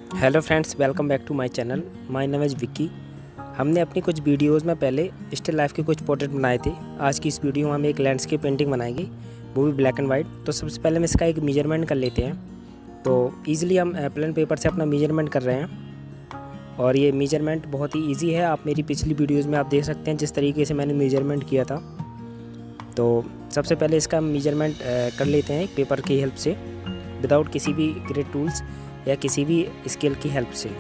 Hello friends, welcome back to my channel. My name is Vicky. हमने अपनी कुछ videos में पहले स्टिल लाइफ के कुछ पोर्ट्रेट बनाए थे। आज की इस वीडियो में हम एक लैंडस्केप पेंटिंग बनाएंगे, वो भी ब्लैक एंड वाइट। तो सबसे पहले हम इसका एक मेजरमेंट कर लेते हैं। तो ईज़िली हम प्लेन पेपर से अपना मेजरमेंट कर रहे हैं और ये मेजरमेंट बहुत ही ईजी है। आप मेरी पिछली वीडियोज़ में आप देख सकते हैं जिस तरीके से मैंने मेजरमेंट किया था। तो सबसे पहले इसका मेजरमेंट कर लेते हैं एक पेपर की हेल्प से, विदाउट किसी भी ग्रेड टूल्स या किसी भी स्केल की हेल्प से।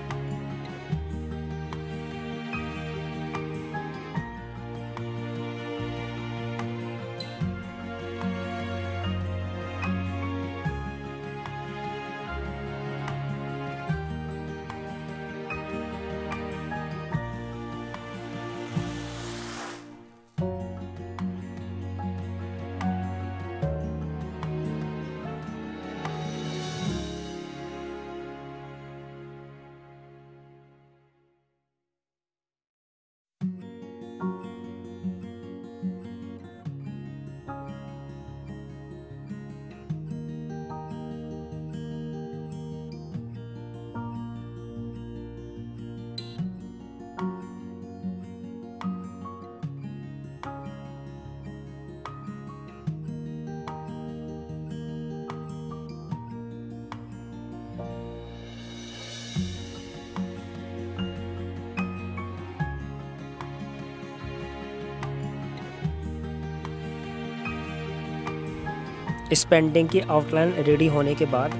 इस पेंटिंग की आउटलाइन रेडी होने के बाद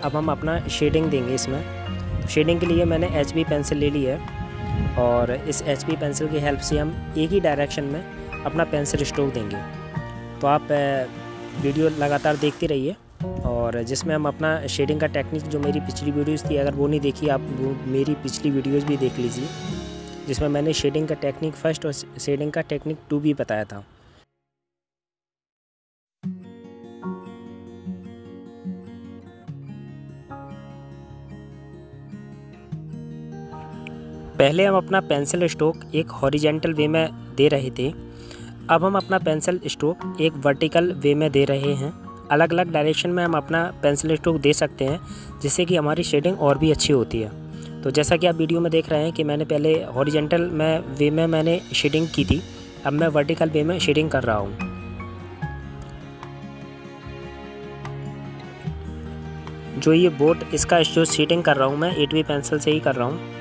अब हम अपना शेडिंग देंगे इसमें। तो शेडिंग के लिए मैंने HB पेंसिल ले ली है और इस HB पेंसिल की हेल्प से हम एक ही डायरेक्शन में अपना पेंसिल स्ट्रोक देंगे। तो आप वीडियो लगातार देखते रहिए और जिसमें हम अपना शेडिंग का टेक्निक, जो मेरी पिछली वीडियोज़ थी, अगर वो नहीं देखी आप वो मेरी पिछली वीडियोज़ भी देख लीजिए, जिसमें मैंने शेडिंग का टेक्निक फर्स्ट और शेडिंग का टेक्निक 2 भी बताया था। पहले हम अपना पेंसिल स्ट्रोक एक हॉरिजेंटल वे में दे रहे थे, अब हम अपना पेंसिल स्ट्रोक एक वर्टिकल वे में दे रहे हैं। अलग अलग डायरेक्शन में हम अपना पेंसिल स्ट्रोक दे सकते हैं, जिससे कि हमारी शेडिंग और भी अच्छी होती है। तो जैसा कि आप वीडियो में देख रहे हैं कि मैंने पहले हॉरिजेंटल वे में मैंने शेडिंग की थी, अब मैं वर्टिकल वे में शेडिंग कर रहा हूँ। जो ये बोट, इसका जो शेडिंग कर रहा हूँ मैं 8B पेंसिल से ही कर रहा हूँ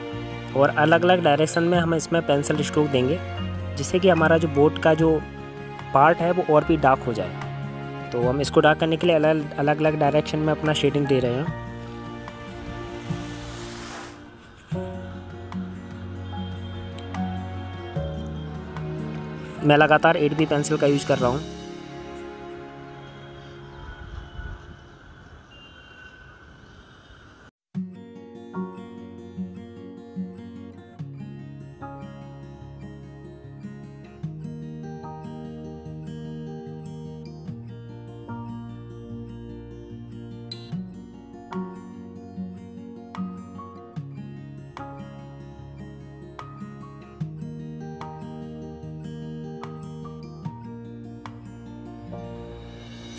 और अलग अलग डायरेक्शन में हम इसमें पेंसिल स्ट्रोक देंगे, जिससे कि हमारा जो बोट का जो पार्ट है वो और भी डार्क हो जाए। तो हम इसको डार्क करने के लिए अलग अलग डायरेक्शन में अपना शेडिंग दे रहे हैं। मैं लगातार 8B पेंसिल का यूज़ कर रहा हूँ।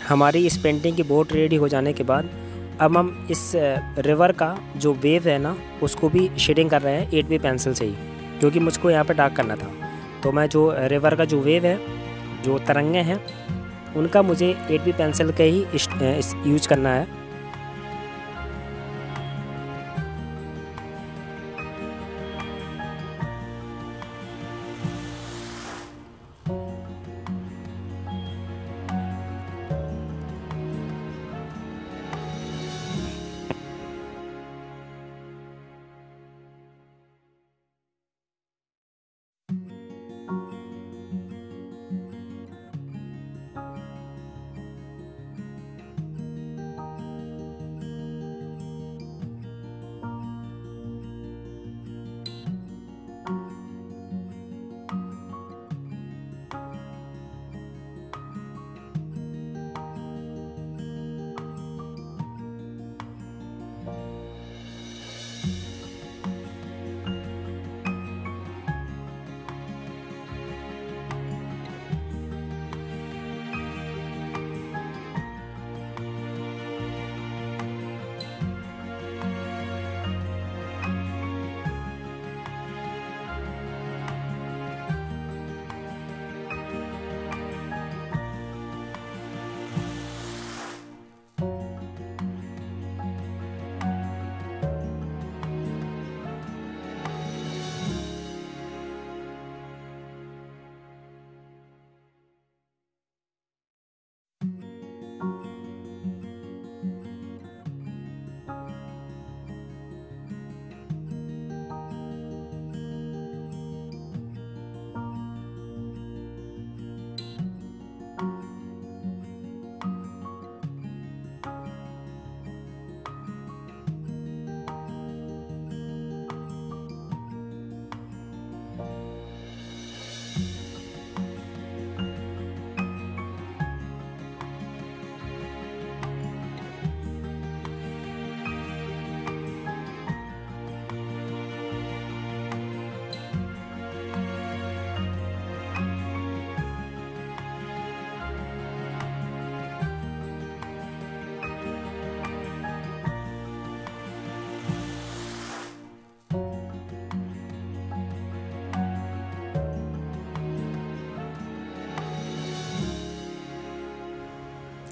हमारी इस पेंटिंग की बोट रेडी हो जाने के बाद अब हम इस रिवर का जो वेव है ना, उसको भी शेडिंग कर रहे हैं 8B पेंसिल से ही, क्योंकि मुझको यहाँ पे डार्क करना था। तो मैं जो रिवर का जो वेव है, जो तरंगे हैं, उनका मुझे 8B पेंसिल का ही यूज़ करना है।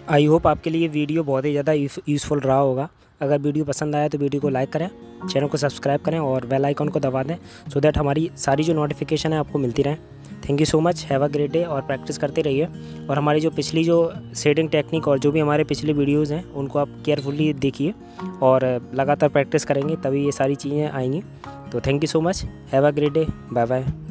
आई होप आपके लिए वीडियो बहुत ही ज़्यादा यूज़फुल रहा होगा। अगर वीडियो पसंद आया तो वीडियो को लाइक करें, चैनल को सब्सक्राइब करें और बेल आइकन को दबा दें, सो दैट हमारी सारी जो नोटिफिकेशन है आपको मिलती रहें। Thank you so much, have a great day और प्रैक्टिस करते रहिए। और हमारी जो पिछली जो शेडिंग टेक्निक और जो भी हमारे पिछले वीडियोज़ हैं उनको आप केयरफुली देखिए और लगातार प्रैक्टिस करेंगे तभी ये सारी चीज़ें आएंगी। तो thank you so much, have a great day, bye bye.